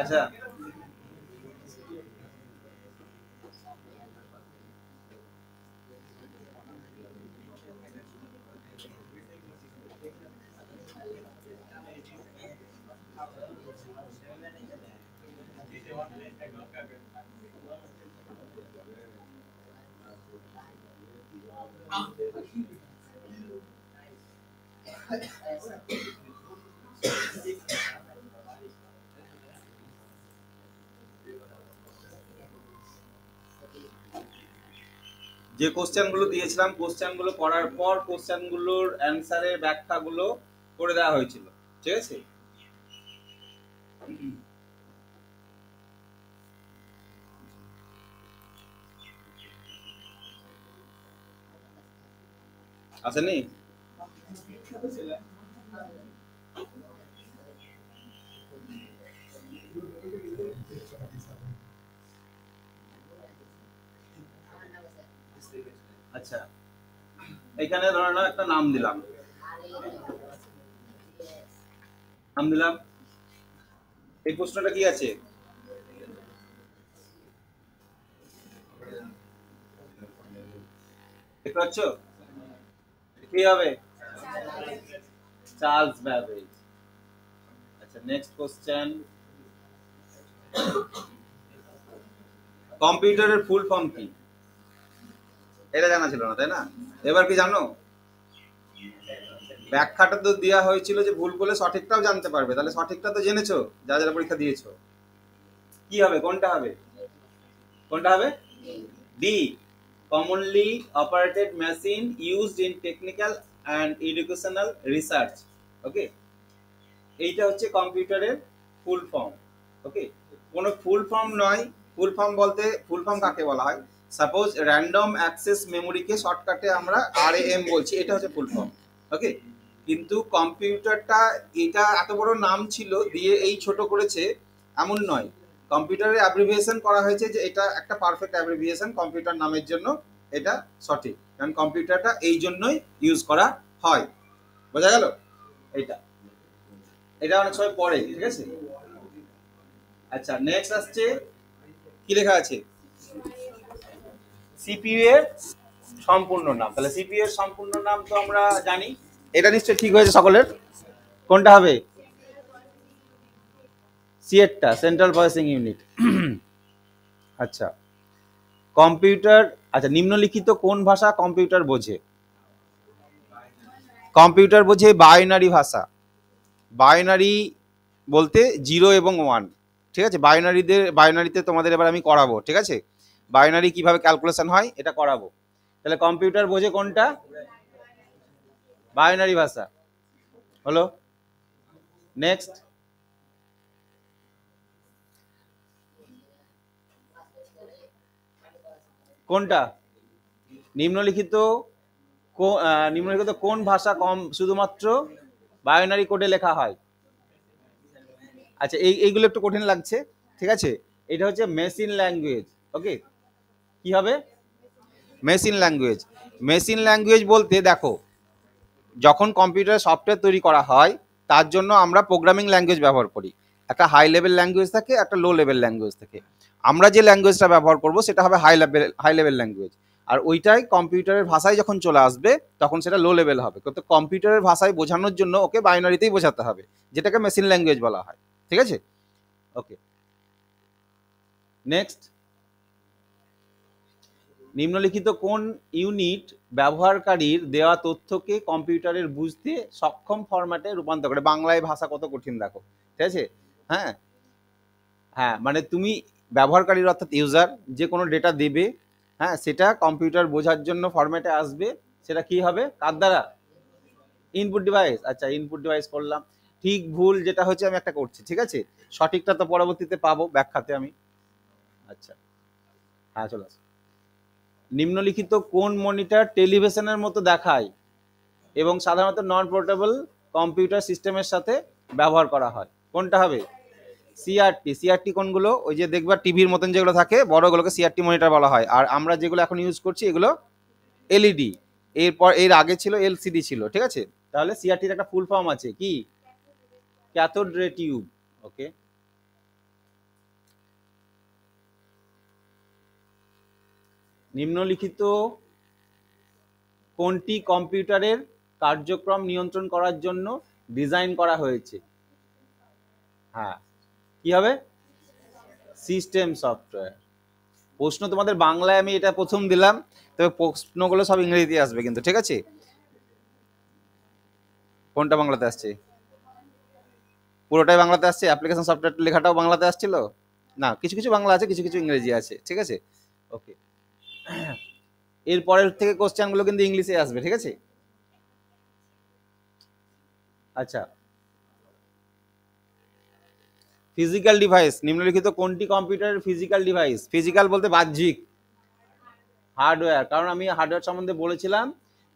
আচ্ছা, যে কোশ্চেনগুলো দিয়েছিলাম কোশ্চেনগুলো করার পর কোশ্চেনগুলোর অ্যান্সারের ব্যাখ্যাগুলো করে দেওয়া হয়েছিল, ঠিক আছে? আসেনি? আচ্ছা, এখানে ধরে নাও একটা নাম দিলাম, এই প্রশ্নটা কি আছে? দেখতে পাচ্ছ কি হবে? Charles Babbage. আচ্ছা, নেক্সট কোশ্চেন, কম্পিউটারের ফুল ফর্ম কি? এটা জানা ছিল না, তাই না? এবার কি জানো? ব্যাখ্যাটা তো দেওয়া হয়েছিল যে ভুল করলে সঠিকটাও জানতে পারবে, তাহলে সঠিকটা তো জেনেছো যারা যারা পরীক্ষা দিয়েছো। কি হবে, কোনটা হবে? কোনটা হবে? D, commonly operated machine used in technical and educational research. ওকে, এইটা হচ্ছে কম্পিউটারের ফুল ফর্ম। ওকে, কোনো ফুল ফর্ম নয়। ফুল ফর্ম বলতে ফুল ফর্ম কাকে বলা হয়? সাপোজ র্যান্ডম অ্যাক্সেস মেমোরিকে শর্টকাটে আমরা RAM বলছি, এটা হচ্ছে ফুল ফর্ম। ওকে, কিন্তু কম্পিউটারটা এটা এত বড় নাম ছিল দিয়ে এই ছোট করেছে এমন নয়। কম্পিউটারের অ্যাব্রিভিয়েশন করা হয়েছে যে এটা একটা পারফেক্ট অ্যাব্রিভিয়েশন কম্পিউটার নামের জন্য, এটা সঠিক, কারণ কম্পিউটারটা এই জন্যই ইউজ করা হয়। বোঝা গেল? এইটা এটা অনেক সময় পড়ে, ঠিক আছে? আচ্ছা, নেক্সট আসছে, কি লেখা আছে? সিপিইউ এর সম্পূর্ণ নাম। তাহলে সিপিইউ এর সম্পূর্ণ নাম তো আমরা জানি, এটা নিশ্চয়ই ঠিক হয়েছে সকলের। কোনটা হবে? সিএটটা, সেন্ট্রাল প্রসেসিং ইউনিট। আচ্ছা, কম্পিউটার, আচ্ছা নিম্নলিখিত কোন ভাষা কম্পিউটার বোঝে? কম্পিউটার বোঝে বাইনারি ভাষা। বাইনারি বলতে 0 এবং 1, ঠিক আছে? বাইনারিতে তোমাদের এবার আমি করাবো, ঠিক আছে? বাইনারি কিভাবে ক্যালকুলেশন হয় এটা করাবো। তাহলে কম্পিউটার বোঝে কোনটা? বাইনারি ভাষা। হলো, নেক্সট, কোনটা? নিম্নলিখিত নিম্নলিখিত কোন ভাষা শুধুমাত্র বাইনারি কোডে লেখা হয়? আচ্ছা, এইগুলো একটু কঠিন লাগছে, ঠিক আছে? এটা হচ্ছে মেশিন ল্যাঙ্গুয়েজ। ওকে, কি হবে? Machine language. মেশিন ল্যাঙ্গুয়েজ বলতে দেখো, যখন কম্পিউটার সফটওয়্যার তৈরি করা হয় তার জন্য আমরা প্রোগ্রামিং ল্যাঙ্গুয়েজ ব্যবহার করি। একটা হাই লেভেল ল্যাঙ্গুয়েজ থাকে, একটা লো লেভেল ল্যাঙ্গুয়েজ থাকে। আমরা যে ল্যাঙ্গুয়েজটা ব্যবহার করব সেটা হবে হাই লেভেল ল্যাঙ্গুয়েজ, আর ওইটাই কম্পিউটারের ভাষায় যখন চলে আসবে তখন সেটা লো লেভেল হবে। কিন্তু কম্পিউটারের ভাষায় বোঝানোর জন্য ওকে বাইনারিতেই বোঝাতে হবে, যেটাকে মেশিন ল্যাঙ্গুয়েজ বলা হয়, ঠিক আছে? ওকে, নেক্সট, নিম্নলিখিত কোন ইউনিট ব্যবহারকারীর দেওয়া তথ্যকে কম্পিউটারের বুঝতে সক্ষম ফরম্যাটে রূপান্তর করে? বাংলায় ভাষা কত কঠিন দেখো, ঠিক আছে? হ্যাঁ, হ্যাঁ, মানে তুমি ব্যবহারকারীর অর্থাৎ ইউজার যে কোনো ডেটা দেবে, হ্যাঁ, সেটা কম্পিউটার বোঝার জন্য ফরম্যাটে আসবে। সেটা কি হবে, কার দ্বারা? Input device. আচ্ছা, ইনপুট ডিভাইস করলাম। ঠিক ভুল যেটা হচ্ছে আমি একটা করছি, ঠিক আছে? সঠিকটা তো পরবর্তীতে পাবো ব্যাখ্যাতে আমি। আচ্ছা, হ্যাঁ, চলে আসো। নিম্নলিখিত কোন মনিটর টেলিভিশনের মতো দেখায় এবং সাধারণত নন পোর্টেবল কম্পিউটার সিস্টেমের সাথে ব্যবহার করা হয়? কোনটা হবে? সিআরটি, সিআরটি কোনগুলো? ওই যে দেখবা টিভির মতন যেগুলো থাকে বড়গুলোকে সিআরটি মনিটর বলা হয়। আর আমরা যেগুলো এখন ইউজ করছি এগুলো এলইডি। এরপর এর আগে ছিল এলসিডি ছিল, ঠিক আছে? তাহলে সিআরটির একটা ফুল ফর্ম আছে কি? Cathode ray tube. ওকে, নিম্নলিখিত কোনটি কম্পিউটারের কার্যক্রম নিয়ন্ত্রণ করার জন্য ডিজাইন করা হয়েছে? হ্যাঁ, কি হবে? System software. প্রশ্ন তোমাদের বাংলায় আমি এটা প্রথম দিলাম, তবে প্রশ্নগুলো সব ইংরেজিতে আসবে কিন্তু, ঠিক আছে? কোনটা বাংলাতে আসছে? পুরোটাই বাংলাতে আসছে? অ্যাপ্লিকেশন সফটওয়্যার লেখাটাও বাংলাতে আসছিল না? কিছু কিছু বাংলা আছে, কিছু কিছু ইংরেজি আছে, ঠিক আছে? ওকে, এর পরের থেকে কোশ্চেনগুলো কিন্তু ইংলিশে আসবে, ঠিক আছে? আচ্ছা, ফিজিক্যাল ডিভাইস, নিম্নলিখিত কোনটি কম্পিউটারের ফিজিক্যাল ডিভাইস? ফিজিক্যাল বলতে বাহ্যিক, হার্ডওয়্যার, কারণ আমি হার্ডওয়্যার সম্বন্ধে বলেছিলাম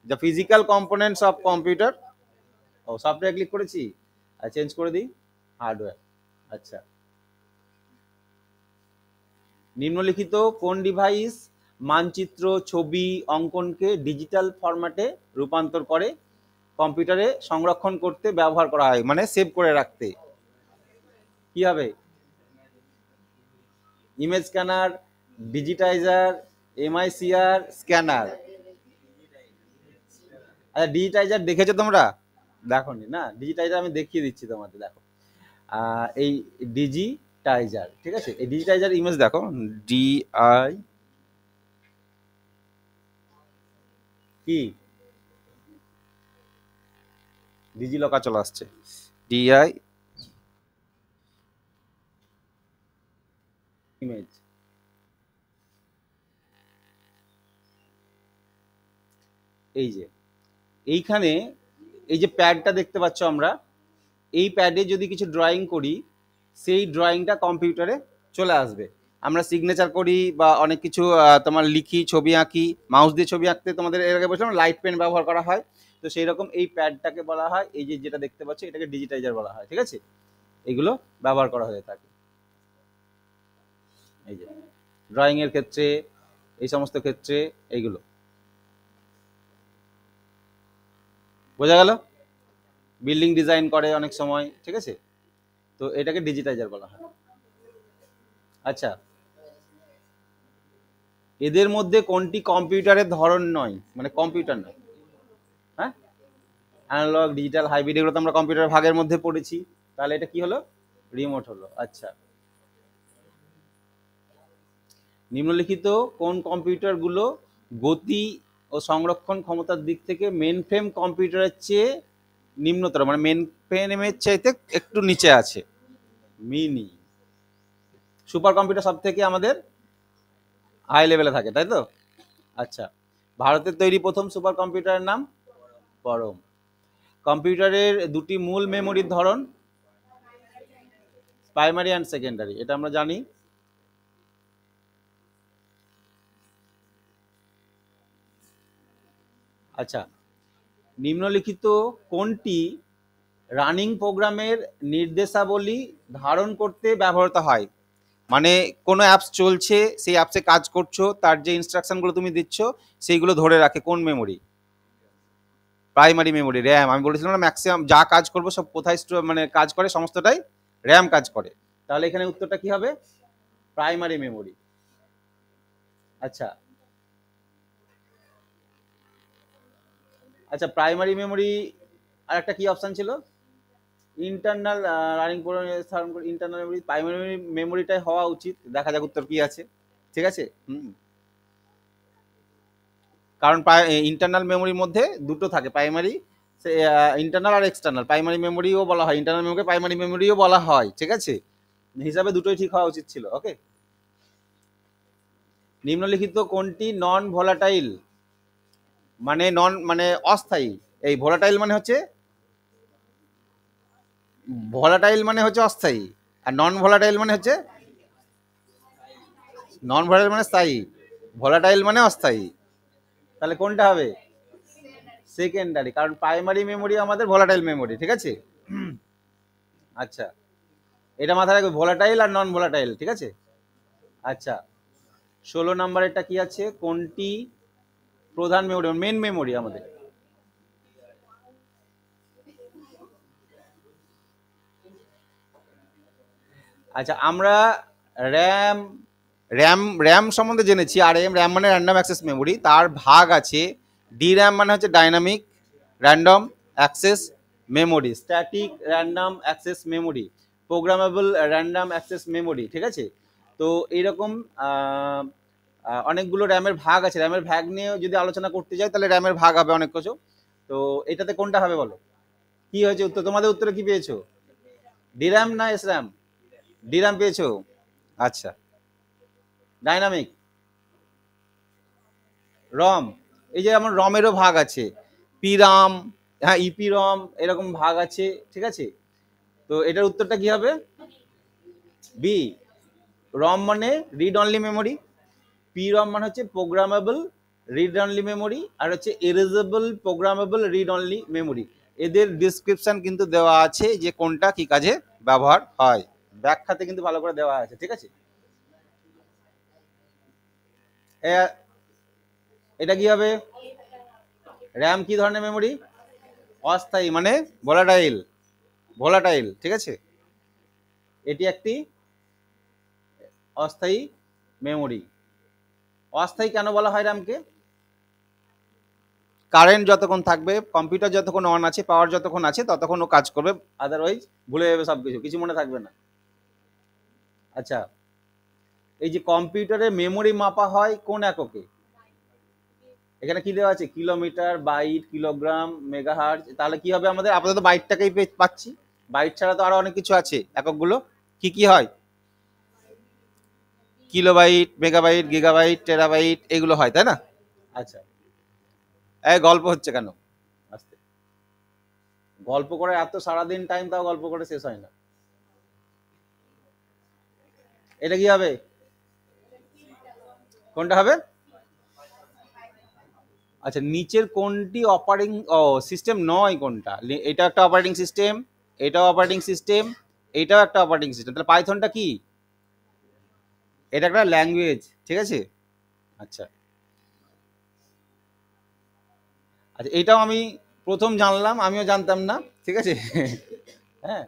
the physical components of computer. ও, সফটওয়্যার ক্লিক করেছি, আর চেঞ্জ করে দিই হার্ডওয়্যার। আচ্ছা, নিম্নলিখিত কোন ডিভাইস মানচিত্র, ছবি, অঙ্কনকে ডিজিটাল ফরম্যাটে রূপান্তর করে কম্পিউটারে সংরক্ষণ করতে ব্যবহার করা হয়, মানে সেভ করে রাখতে? কি হবে? Image scanner, digitizer, MICR, scanner. আচ্ছা, ডিজিটাইজার দেখেছো তোমরা? দেখোনি না? ডিজিটাইজার আমি দেখিয়ে দিচ্ছি তোমাদের, দেখো। এই ডিজিটাইজার, ঠিক আছে? এই ডিজিটাইজার ইমেজ দেখো, ডিআই কি ডিজিলকার চলে আসছে, ডিআই ইমেজ। এই যে এইখানে এই যে প্যাডটা দেখতে পাচ্ছ আমরা, এই প্যাডে যদি কিছু ড্রয়িং করি, সেই ড্রয়িংটা কম্পিউটারে চলে আসবে। আমরা সিগনেচার করি বা অনেক কিছু তোমার লিখি, ছবি আঁকি, মাউস দিয়ে ছবি আঁকতে তোমাদের এর আগে বলছিলাম লাইট পেন ব্যবহার করা হয়। তো সেই রকম এই প্যাডটাকে বলা হয়, এই যে যেটা দেখতে পাচ্ছ এটাকে ডিজিটাইজার বলা হয়, ঠিক আছে? এগুলো ব্যবহার করা হয়ে থাকে এই যে ড্রয়িং এর ক্ষেত্রে, এই সমস্ত ক্ষেত্রে এইগুলো। বোঝা গেল? বিল্ডিং ডিজাইন করে অনেক সময়, ঠিক আছে? তো এটাকে ডিজিটাইজার বলা হয়। আচ্ছা, এদের মধ্যে কোনটি কম্পিউটারের ধরন নয়, মানে কম্পিউটার নয়? হ্যাঁ, অ্যানালগ, ডিজিটাল, হাইব্রিড, এগুলো তো আমরা কম্পিউটার ভাগের মধ্যে পড়েছি। তাহলে এটা কি হলো? রিমোট হলো। আচ্ছা, নিম্নলিখিত কোন কম্পিউটারগুলো গতি ও সংরক্ষণ ক্ষমতার দিক থেকে মেন ফ্রেম কম্পিউটারের চেয়ে নিম্নতর, মানে মেন ফ্রেমের চাইতে একটু নিচে আছে? মিনি। সুপার কম্পিউটার সব থেকে আমাদের হাই লেভেলে থাকে, তাই তো? আচ্ছা, ভারতের তৈরি প্রথম সুপার কম্পিউটারের নাম? পরম। কম্পিউটারের দুটি মূল মেমোরির ধরন? প্রাইমারি অ্যান্ড সেকেন্ডারি, এটা আমরা জানি। আচ্ছা, নিম্নলিখিত কোনটি রানিং প্রোগ্রামের নির্দেশাবলী ধারণ করতে ব্যবহৃত হয়? মানে কোনো অ্যাপস চলছে, সেই অ্যাপসে কাজ করছো, তার যে ইনস্ট্রাকশনগুলো তুমি দিচ্ছ সেইগুলো ধরে রাখে কোন মেমোরি? Primary memory, RAM. আমি বলেছিলাম না, ম্যাক্সিমাম যা কাজ করবো সব কোথায় মানে কাজ করে, সমস্তটাই র্যাম কাজ করে। তাহলে এখানে উত্তরটা কি হবে? Primary memory. আচ্ছা, আচ্ছা, প্রাইমারি মেমোরি আর একটা কি অপশন ছিল? Internal running internal memory. Primary মেমোরিটাই হওয়া উচিত, দেখা যাক উত্তর কি আছে, ঠিক আছে? কারণ ইন্টারনাল মেমোরির মধ্যে দুটো থাকে, প্রাইমারি ইন্টারনাল আর এক্সটার্নাল। প্রাইমারি মেমোরিও বলা হয়, ইন্টারনাল মেমোরি প্রাইমারি মেমোরিও বলা হয়, ঠিক আছে? হিসাবে দুটোই ঠিক হওয়া উচিত ছিল। ওকে, নিম্নলিখিত কোনটি নন ভোলাটাইল, মানে নন মানে অস্থায়ী? এই ভোলাটাইল মানে হচ্ছে, ভোলাটাইল মানে হচ্ছে অস্থায়ী, আর নন ভোলাটাইল মানে হচ্ছে, নন ভোলাটাইল মানে স্থায়ী, ভোলাটাইল মানে অস্থায়ী। তাহলে কোনটা হবে? সেকেন্ডারি, কারণ প্রাইমারি মেমোরি আমাদের ভোলাটাইল মেমোরি, ঠিক আছে? আচ্ছা, এটা মাথায় রাখবে, ভোলাটাইল আর নন ভোলাটাইল, ঠিক আছে। আচ্ছা 16 নাম্বারেরটা কি আছে, কোনটি প্রধান মেমোরি, মেন মেমোরি আমাদের? আচ্ছা আমরা র্যাম র্যাম র্যাম সম্বন্ধে জেনেছি, আর এম র্যাম মানে র্যান্ডম অ্যাক্সেস মেমোরি, তার ভাগ আছে ডি র্যাম মানে হচ্ছে dynamic random access memory, static random access memory, programmable random access memory, ঠিক আছে। তো এইরকম অনেকগুলো র্যামের ভাগ আছে, র্যামের ভাগ নিয়ে যদি আলোচনা করতে যাই তাহলে র্যামের ভাগ হবে অনেক কিছু। তো এটাতে কোনটা হবে বলো, কি হয়েছে উত্তর, তোমাদের উত্তরে কি পেয়েছো, ডি র্যাম না এস র্যাম? ডি র্যাম পেয়েছো, আচ্ছা। ডাইনামিক রম, এই যে আমার রমেরও ভাগ আছে, পি রাম, হ্যাঁ ইপি রম, এরকম ভাগ আছে, ঠিক আছে। তো এটার উত্তরটা কি হবে, বি। রম মানে রিড অনলি মেমোরি, পি রম মানে হচ্ছে প্রোগ্রামেবল রিড অনলি মেমোরি, আর হচ্ছে এরেজেবল প্রোগ্রামেবল রিড অনলি মেমোরি। এদের ডিসক্রিপশন কিন্তু দেওয়া আছে যে কোনটা কি কাজে ব্যবহার হয়, ব্যাখ্যাতে কিন্তু ভালো করে দেওয়া আছে, ঠিক আছে। এটা কি হবে, র্যাম কি ধরনের মেমোরি, অস্থায়ী মানে ভোলাটাইল, ভোলাটাইল, ঠিক আছে। এটি একটি অস্থায়ী মেমোরি। অস্থায়ী কেন বলা হয় র্যামকে, কারেন্ট যতক্ষণ থাকবে, কম্পিউটার যতক্ষণ অন আছে, পাওয়ার যতক্ষণ আছে ততক্ষণ ও কাজ করবে, আদারওয়াইজ ভুলে যাবে সব কিছু, কিছু মনে থাকবে না। আচ্ছা এই যে কম্পিউটারে মেমোরি মাপা হয় কোন এককে, এখানে কি দেওয়া আছে, কিলোমিটার, বাইট, কিলোগ্রাম, মেগাহার্জ, তাহলে কি হবে আমাদের, আপাতত বাইটটাকেই পাচ্ছি, বাইট ছাড়া তো আরো অনেক কিছু আছে এককগুলো, কি কি হয়, কিলোবাইট, মেগাবাইট, গিগাবাইট, টেরাবাইট, এগুলো হয় তাই না। আচ্ছা এই গল্প হচ্ছে কেন, আস্তে, গল্প করে এত সারাদিন টাইম, তাও গল্প করে শেষ হয় না। এটা কি হবে, কোনটা হবে, আচ্ছা নিচের কোনটি অপারেটিং সিস্টেম নয়, কোনটা, এটা একটা অপারেটিং সিস্টেম, এটাও অপারেটিং সিস্টেম, এটাও একটা অপারেটিং সিস্টেম, তাহলে পাইথনটা কি, এটা একটা ল্যাঙ্গুয়েজ, ঠিক আছে। আচ্ছা আচ্ছা এটাও আমি প্রথম জানলাম, আমিও জানতাম না, ঠিক আছে। হ্যাঁ,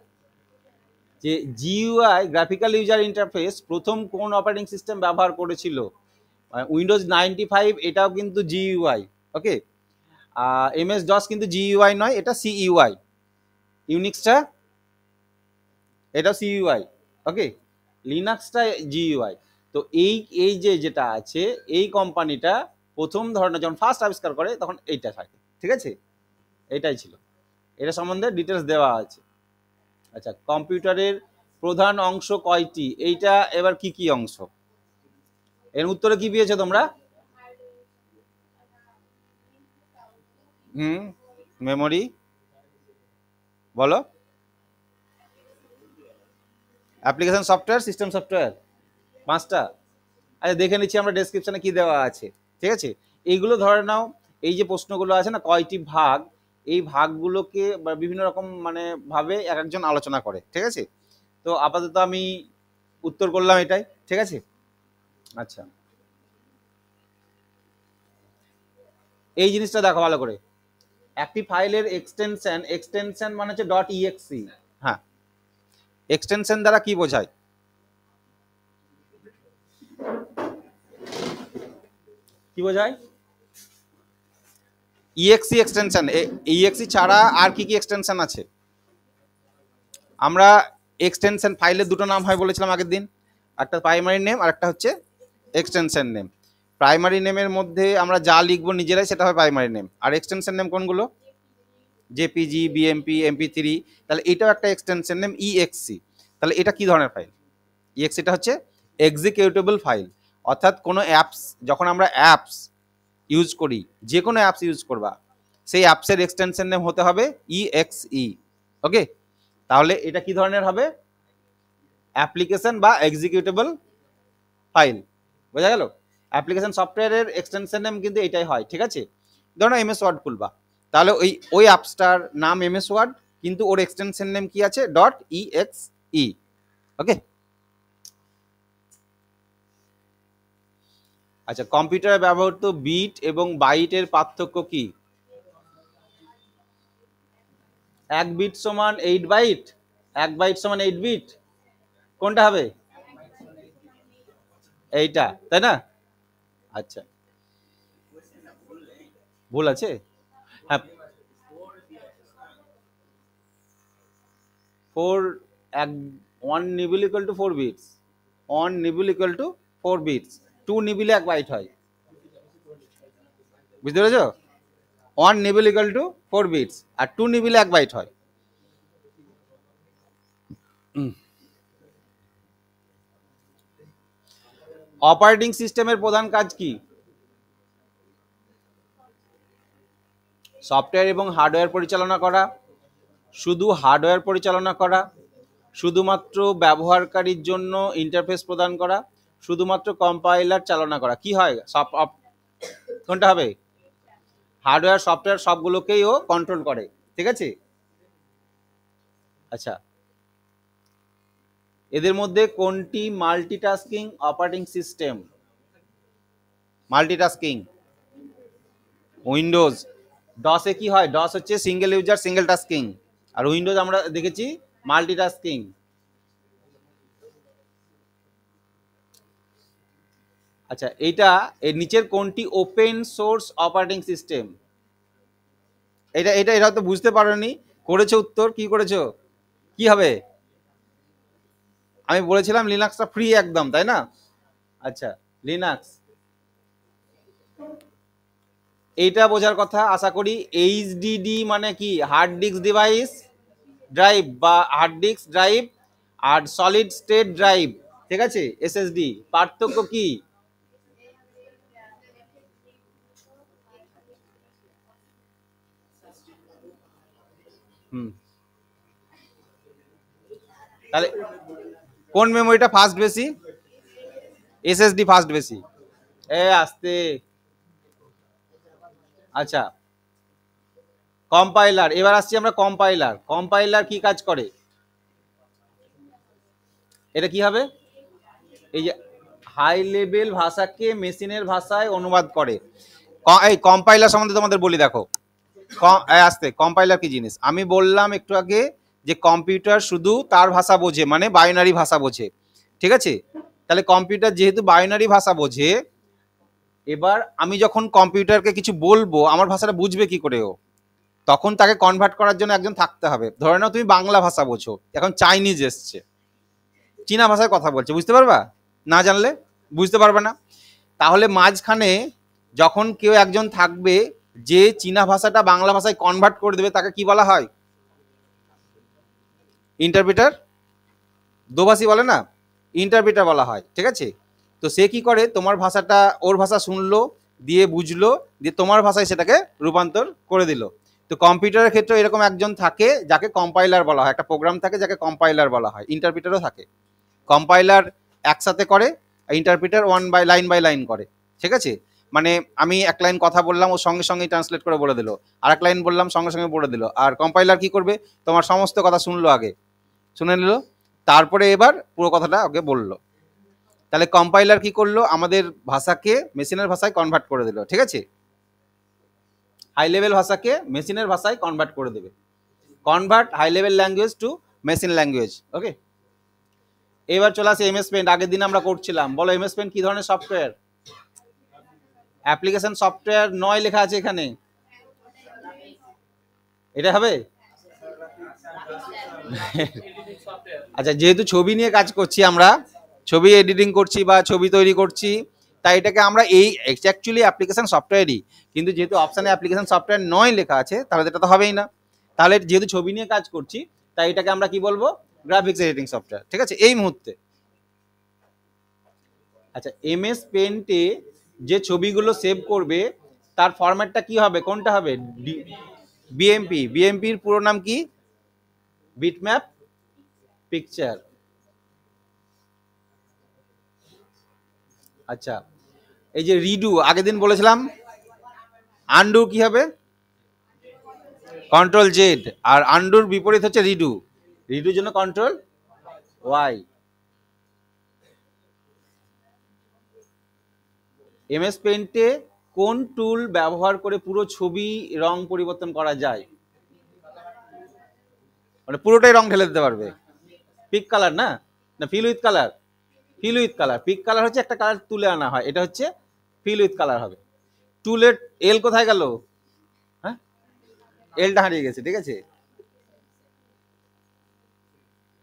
যে জিইউআই গ্রাফিক্যাল ইউজার ইন্টারফেস প্রথম কোন অপারেটিং সিস্টেম ব্যবহার করেছিল, উইন্ডোজ 95, এটাও কিন্তু জিইউআই, ওকে। এমএস ডস কিন্তু জিইউআই নয়, এটা সিইউআই, ইউনিক্সটা এটা সিইউআই, ওকে, লিনাক্সটা জিইউআই। তো এই এই যে যেটা আছে, এই কোম্পানিটা প্রথম ধরনের যখন ফার্স্ট আবিষ্কার করে তখন এইটা থাকে, ঠিক আছে, এটাই ছিল, এটা সম্বন্ধে ডিটেলস দেওয়া আছে। আচ্ছা কম্পিউটারের প্রধান অংশ কয়টি, এইটা এবার কি কি অংশ, এর উত্তরে কি পেয়েছো তোমরা, মেমোরি বলো, অ্যাপ্লিকেশন সফটওয়্যার, সিস্টেম সফটওয়্যার, পাঁচটা। আচ্ছা দেখে নিচ্ছি আমরা ডেসক্রিপশনে কি দেওয়া আছে, ঠিক আছে। এইগুলো ধরে নাও, এই যে প্রশ্নগুলো আছে না কয়টি ভাগ, এই ভাগগুলোকে বিভিন্ন রকম মানে ভাবে এক একজন আলোচনা করে, ঠিক আছে। তো আপাতত আমি উত্তর করলাম এটাই, ঠিক আছে। আচ্ছা এই জিনিসটা দেখো ভালো করে, একটি ফাইলের এক্সটেনশন, এক্সটেনশন মানে হচ্ছে ডট ইএক্সি, হ্যাঁ, এক্সটেনশন দ্বারা কি বোঝায়, কি বোঝায়, ইএক্সি এক্সটেনশন, ইএক্সি ছাড়া আর কি কি এক্সটেনশন আছে, আমরা এক্সটেনশন ফাইলের দুটো নাম হয় বলেছিলাম আগের দিন, একটা প্রাইমারি নেম আর একটা হচ্ছে এক্সটেনশন নেম। প্রাইমারি নেমের মধ্যে আমরা যা লিখবো নিজেরাই সেটা হয় প্রাইমারি নেম, আর এক্সটেনশন নেম কোনগুলো, জেপিজি, বিএমপি, এমপি3, তাহলে এটাও একটা এক্সটেনশন নেম ইএক্সি। তাহলে এটা কি ধরনের ফাইল, ইএক্সিটা হচ্ছে এক্সিকিউটেবল ফাইল, অর্থাৎ কোনো অ্যাপস, যখন আমরা অ্যাপস ইউজ করি, যে কোনো অ্যাপস ইউজ করবা, সেই অ্যাপসের এক্সটেনশন নেম হতে হবে ইএক্সই, ওকে। তাহলে এটা কি ধরনের হবে, অ্যাপ্লিকেশন বা এক্সিকিউটেবল ফাইল, বোঝা গেল। অ্যাপ্লিকেশন সফটওয়্যারের এক্সটেনশন নেম কিন্তু এটাই হয়, ঠিক আছে। ধরো এমএস ওয়ার্ড খুলবা, তাহলে ওই ওই অ্যাপসটার নাম এমএস ওয়ার্ড, কিন্তু ওর এক্সটেনশন নেম কি আছে, ডট ইএক্সই, ওকে। আচ্ছা, কম্পিউটারে ব্যবহৃত বিট এবং বাইটের পার্থক্য কি? 1 বিট সমান 8 বাইট, 1 বাইট সমান 8 বিট, কোনটা হবে? এইটা, তাই না? আচ্ছা, ভুল আছে? হ্যাঁ, 1 nibble equal to 4 bits, 1 nibble equal to 4 bits, 2 নিবলে 1 বাইট হয়, বুঝতে পেরেছো? 1 নিবল ইকুয়াল টু 4 বিটস আর 2 নিবলে 1 বাইট হয়। অপারেটিং সিস্টেমের প্রধান কাজ কি? সফটওয়্যার এবং হার্ডওয়্যার পরিচালনা করা, শুধু হার্ডওয়্যার পরিচালনা করা, শুধুমাত্র ব্যবহারকারীর জন্য ইন্টারফেস প্রদান করা, শুধুমাত্র কম্পাইলার চালনা করা। কি হয় সব, কোনটা হবে? হার্ডওয়্যার সফটওয়্যার সবগুলোকেই ও কন্ট্রোল করে, ঠিক আছে। আচ্ছা, এদের মধ্যে কোনটি multitasking operating system? Multitasking Windows. ডসে কি হয়? ডস হচ্ছে সিঙ্গেল ইউজার সিঙ্গেল টাস্কিং, আর উইন্ডোজ আমরা দেখেছি মাল্টিটাস্কিং। আচ্ছা, এইটা এর নিচের কোনটি ওপেন সোর্স অপারেটিং সিস্টেম? এটা এটা এটা তো বুঝতে পারোনি, করেছো উত্তর, কি করেছো? কি হবে? আমি বলেছিলাম লিনাক্সটা ফ্রি একদম, তাই না? আচ্ছা, লিনাক্স, এইটা বোঝার কথা আশা করি। এইচডিডি মানে কি? হার্ড ডিস্ক ডিভাইস ড্রাইভ বা হার্ড ডিস্ক ড্রাইভ, আর সলিড স্টেট ড্রাইভ, ঠিক আছে, এসএসডি। পার্থক্য কি? হুম, তাহলে কোন মেমোরিটা ফাস্ট বেশি? এসএসডি ফাস্ট বেশি। এ আস্তে। আচ্ছা, কম্পাইলার, এবার আসছি আমরা কম্পাইলার। কম্পাইলার কি কাজ করে? এটা কি হবে? এই যে হাই লেভেল ভাষাকে মেশিনের ভাষায় অনুবাদ করে। এই কম্পাইলার সম্বন্ধে তোমাদের বলি, দেখো আসতে, কম্পাইলার কি জিনিস আমি বললাম একটু আগে, যে কম্পিউটার শুধু তার ভাষা বোঝে, মানে বাইনারি ভাষা বোঝে, ঠিক আছে। তাহলে কম্পিউটার যেহেতু বাইনারি ভাষা বোঝে, এবার আমি যখন কম্পিউটারকে কিছু বলবো, আমার ভাষাটা বুঝবে কি করে ও? তখন তাকে কনভার্ট করার জন্য একজন থাকতে হবে। ধরে নাও তুমি বাংলা ভাষা বোঝো, এখন চাইনিজ এসছে, চীনা ভাষায় কথা বলছে, বুঝতে পারবা? না জানলে বুঝতে পারবে না। তাহলে মাঝখানে যখন কেউ একজন থাকবে যে চীনা ভাষাটা বাংলা ভাষায় কনভার্ট করে দেবে, তাকে কি বলা হয়? ইন্টারপ্রিটার। দোভাষী বলে না, ইন্টারপ্রিটার বলা হয়, ঠিক আছে। তো সে কি করে? তোমার ভাষাটা ওর ভাষা শুনলো, দিয়ে বুঝলো, দিয়ে তোমার ভাষায় সেটাকে রূপান্তর করে দিল। তো কম্পিউটারের ক্ষেত্রে এরকম একজন থাকে যাকে কম্পাইলার বলা হয়, একটা প্রোগ্রাম থাকে যাকে কম্পাইলার বলা হয়, ইন্টারপ্রিটারও থাকে। কম্পাইলার একসাথে করে, ইন্টারপ্রিটার বাই লাইন করে, ঠিক আছে। মানে আমি এক লাইন কথা বললাম, ও সঙ্গে সঙ্গে ট্রান্সলেট করে বলে দিল, আর এক লাইন বললাম সঙ্গে সঙ্গে বলে দিল। আর কম্পাইলার কি করবে? তোমার সমস্ত কথা শুনলো, আগে শুনে নিল, তারপরে এবার পুরো কথাটা ওকে বললো। তাহলে কম্পাইলার কি করলো? আমাদের ভাষাকে মেশিনের ভাষায় কনভার্ট করে দিল, ঠিক আছে। হাই লেভেল ভাষাকে মেশিনের ভাষায় কনভার্ট করে দেবে। Convert high level language to machine language, okay. এবার চলে আসে এমএস পেন্ট। আগের দিন আমরা করছিলাম, বলো এমএস পেন্ট কি ধরনের সফটওয়্যার? অ্যাপ্লিকেশন সফটওয়্যার নয় লেখা আছে এখানে, এটা হবে? আচ্ছা, যেহেতু ছবি নিয়ে কাজ করছি আমরা, ছবি এডিটিং করছি বা ছবি তৈরি করছি, তাই এটাকে আমরা এই অ্যাকচুয়ালি অ্যাপ্লিকেশন সফটওয়্যারই, কিন্তু যেহেতু অপশানে অ্যাপ্লিকেশন সফটওয়্যার নয় লেখা আছে, তাহলে এটা তো হবেই না। তাহলে যেহেতু ছবি নিয়ে কাজ করছি, তাই এটাকে আমরা কি বলবো? গ্রাফিক্স এডিটিং সফটওয়্যার, ঠিক আছে, এই মুহূর্তে। আচ্ছা, এমএস পেন্টে যে ছবিগুলো সেভ করবে তার ফরম্যাটটা কি হবে? কোনটা হবে? বিএমপি। বিএমপির পুরো নাম কি? Bitmap picture. আচ্ছা, এই যে রিডু আগের দিন বলেছিলাম, আন্ডু কি হবে? Control Z. আর আন্ডুর বিপরীত হচ্ছে রিডু, রিডুর জন্য কন্ট্রোল ওয়াই। এমএস পেন্টে কোন টুল ব্যবহার করে পুরো ছবি রং পরিবর্তন করা যায়? মানে পুরোটাই রং ঢেলে দিতে পারবে। পিক কালার না, না fill with colour? Fill with colour. Pick colour হচ্ছে একটা কালার তুলে আনা হয়, এটা হচ্ছে ফিল উইথ কালার হবে। টুলের এল কোথায় গেল? হ্যাঁ, এলটা হারিয়ে গেছে, ঠিক আছে।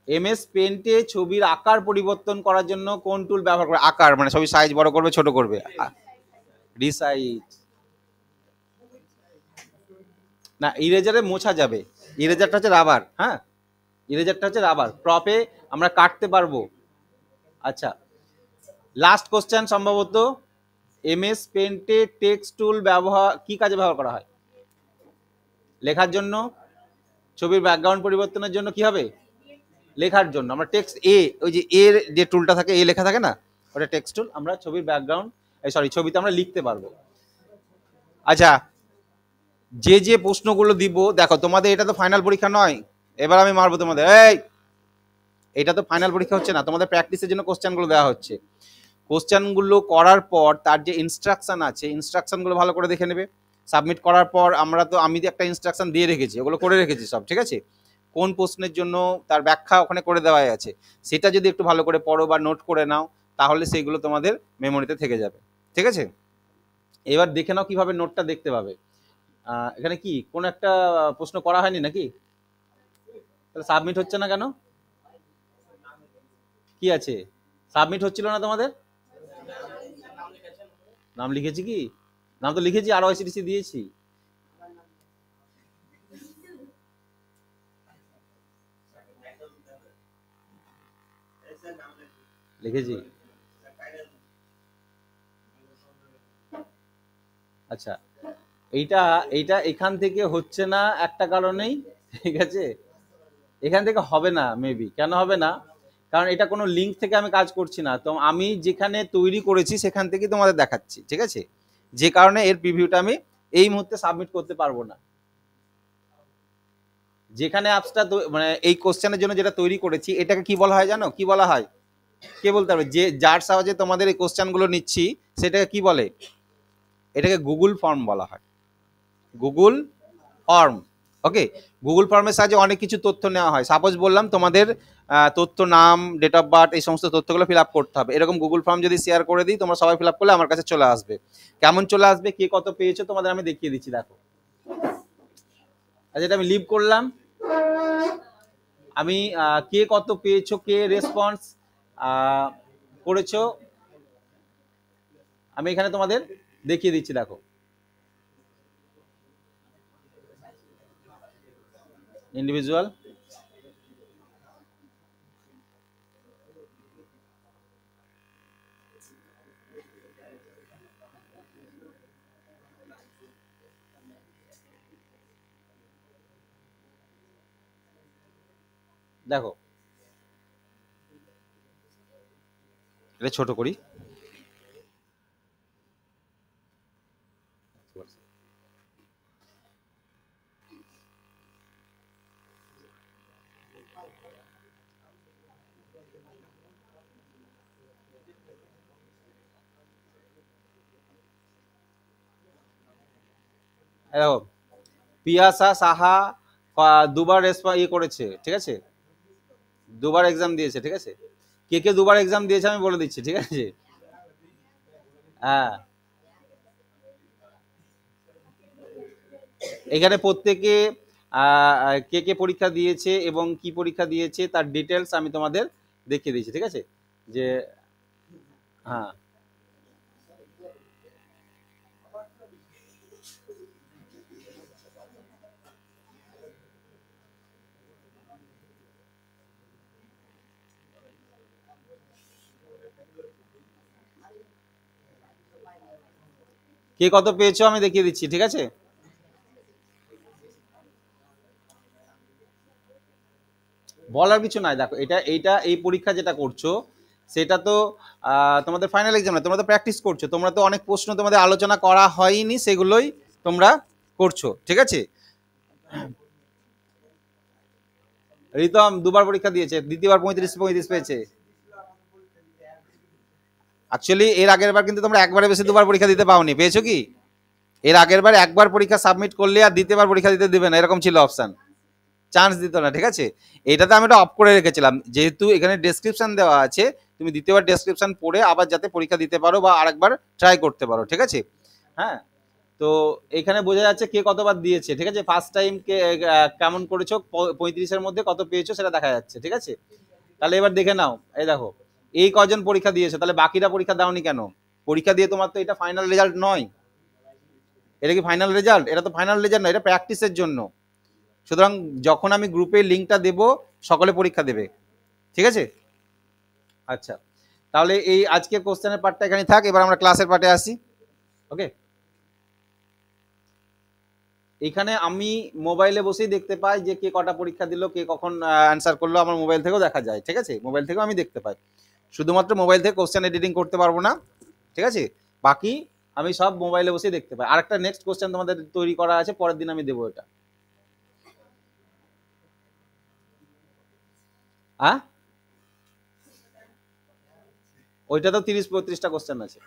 এমএস পেন্টে ছবির আকার পরিবর্তন করার জন্য কোন টুল ব্যবহার করে? আকার মানে ছবির সাইজ বড় করবে ছোট করবে, রিসাইজ। না, ইরেজারে মোছা যাবে, ইরেজারটা হচ্ছে রাবার। হ্যাঁ, ইরেজারটা হচ্ছে রাবার, ক্রপে আমরা কাটতে পারবো। আচ্ছা, লাস্ট কোশ্চেন সম্ভবত, এমএস পেন্টে টেক্সট টুল ব্যবহার কি কাজে ব্যবহার করা হয়? লেখার জন্য, ছবির ব্যাকগ্রাউন্ড পরিবর্তনের জন্য, কি হবে? লেখার জন্য। আমরা টেক্সট এ, ওই যে এর যে টুলটা থাকে, এ লেখা থাকে না, ওটা টেক্সট টুল। আমরা ছবির ব্যাকগ্রাউন্ড, সরি ছবিতে আমরা লিখতে পারবো। আচ্ছা, যে যে প্রশ্নগুলো দিব, দেখো তোমাদের এটা তো ফাইনাল পরীক্ষা নয়, এবার আমি মারবো তোমাদের। এই, এটা তো ফাইনাল পরীক্ষা হচ্ছে না, তোমাদের প্র্যাকটিসের জন্য কোশ্চেনগুলো দেওয়া হচ্ছে। কোশ্চেনগুলো করার পর তার যে ইনস্ট্রাকশন আছে, ইনস্ট্রাকশনগুলো ভালো করে দেখে নেবে। সাবমিট করার পর আমি একটা ইনস্ট্রাকশন দিয়ে রেখেছি, ওগুলো করে রেখেছি সব, ঠিক আছে। কোন প্রশ্নের জন্য তার ব্যাখ্যা ওখানে করে দেওয়া আছে, সেটা যদি একটু ভালো করে পড়ো বা নোট করে নাও, তাহলে সেইগুলো তোমাদের মেমোরিতে থেকে যাবে, ঠিক আছে। এবার দেখে নাও কিভাবে নোটটা দেখতে পাবে। এখানে কি কোন একটা প্রশ্ন করা হয়নি নাকি? তাহলে সাবমিট হচ্ছে না কেন? কি আছে, সাবমিট হচ্ছিল না তোমাদের? নাম লিখেছি কি? নাম তো লিখেছি, আর ওআইসিটিসি দিয়েছি। লিখেছি। আচ্ছা, এইটা এইটা এখান থেকে হচ্ছে না একটা কারণেই, ঠিক আছে। এখান থেকে হবে না মেবি, কেন হবে না? কারণ এটা কোনো লিঙ্ক থেকে আমি কাজ করছি না, তো আমি যেখানে তৈরি করেছি সেখান থেকে তোমাদের দেখাচ্ছি, ঠিক আছে। যে কারণে এর প্রিভিউটা আমি এই মুহূর্তে সাবমিট করতে পারবো না। যেখানে অ্যাপসটা মানে এই কোশ্চেনের জন্য যেটা তৈরি করেছি, এটাকে কি বলা হয় জানো? কি বলা হয়? কে বলতে পারবে? যে যার সাহায্যে তোমাদের এই কোশ্চেনগুলো নিচ্ছি, সেটাকে কি বলে? এটাকে গুগল ফর্ম বলা হয়, গুগল ফর্ম। ওকে, গুগল ফর্মের সাহায্যে অনেক কিছু তথ্য নেওয়া হয়। সাপোজ বললাম তোমাদের তথ্য, নাম, ডেট অফ বার্থ, এই সমস্ত তথ্যগুলো ফিল আপ করতে হবে। এরকম গুগল ফর্ম যদি শেয়ার করে দিই, তোমরা সবাই ফিল আপ করলে আমার কাছে চলে আসবে। কেমন চলে আসবে, কে কত পেয়েছো তোমাদের আমি দেখিয়ে দিচ্ছি, দেখো। আচ্ছা, এটা আমি লিভ করলাম। আমি কে কত পেয়েছো, কে রেসপন্স করেছো, আমি এখানে তোমাদের দেখিয়ে দিচ্ছি, দেখো। ইন্ডিভিজুয়াল, দেখো এটা ছোট করি। দেখো, পিয়াসা সাহা দুবার ইয়ে করেছে, ঠিক আছে, দুবার এক্সাম দিয়েছে, ঠিক আছে। কে কে দুবার এক্সাম দিয়েছে আমি বলে দিচ্ছি, ঠিক আছে। হ্যাঁ, এখানে প্রত্যেকে কে কে পরীক্ষা দিয়েছে এবং কি পরীক্ষা দিয়েছে তার ডিটেলস আমি তোমাদের দেখিয়ে দিয়েছি, ঠিক আছে। যে হ্যাঁ, কে কত পেয়েছো আমি দেখিয়ে দিচ্ছি, ঠিক আছে। বলার কিছু নাই, দেখো এইটা এই পরীক্ষা যেটা করছো, সেটা তো তোমাদের ফাইনাল এক্সাম না, তোমরা তো প্র্যাকটিস করছো, তোমরা তো অনেক প্রশ্ন তোমাদের আলোচনা করা হয়নি, সেগুলোই তোমরা করছো, ঠিক আছে। রিতম দুবার পরীক্ষা দিয়েছে, দ্বিতীয়বার 35 পেয়েছে। অ্যাকচুয়ালি এর আগের বার কিন্তু তোমরা একবারে বেশি দুবার পরীক্ষা দিতে পাওনি, পেয়েছো কি? এর আগের বার একবার পরীক্ষা সাবমিট করলে আর দ্বিতীয়বার পরীক্ষা দিতে দিবে না, এরকম ছিল অপশন, চান্স দিত না, ঠিক আছে? এটাতে আমি এটা অফ করে রেখেছিলাম, যেহেতু এখানে ডেসক্রিপশন দেওয়া আছে, তুমি দ্বিতীয়বার ডেসক্রিপশন পড়ে আবার যাতে পরীক্ষা দিতে পারো বা আরেকবার ট্রাই করতে পারো, ঠিক আছে? হ্যাঁ, তো এখানে বোঝা যাচ্ছে কে কতবার দিয়েছে, ঠিক আছে? ফার্স্ট টাইম কে কেমন করেছো, 35-এর মধ্যে কত পেয়েছো সেটা দেখা যাচ্ছে, ঠিক আছে? তাহলে এবার দেখে নাও, এই দেখো এই কজন পরীক্ষা দিয়েছো, তাহলে বাকিরা পরীক্ষা দাওনি কেন? পরীক্ষা দিয়ে তোমার তো এটা ফাইনাল রেজাল্ট নয়। এটা কি ফাইনাল রেজাল্ট? এটা তো ফাইনাল রেজাল্ট নয়, এটা প্র্যাকটিসের জন্য। সুতরাং যখন আমি গ্রুপে লিঙ্কটা দেব, সকলে পরীক্ষা দেবে, ঠিক আছে? আচ্ছা, তাহলে এই আজকে কোশ্চেনের পার্টটা এখানে থাক, এবার আমরা ক্লাসের পার্টে আসি। ওকে, এখানে আমি মোবাইলে বসেই দেখতে পাই যে কে কটা পরীক্ষা দিল, কে কখন অ্যান্সার করলো, আমার মোবাইল থেকেও দেখা যায়, ঠিক আছে? মোবাইল থেকেও আমি দেখতে পাই, শুধুমাত্র মোবাইল থেকে কোশ্চেন এডিটিং করতে পারবো না, ঠিক আছে? বাকি আমি সব মোবাইলে বসেই দেখতে পাই। আরেকটা নেক্সট কোশ্চেন তোমাদের তৈরি করা আছে, পরের দিন আমি দেবো এটা। হ্যাঁ, ওইটা তো 30-35টা কোশ্চেন আছে।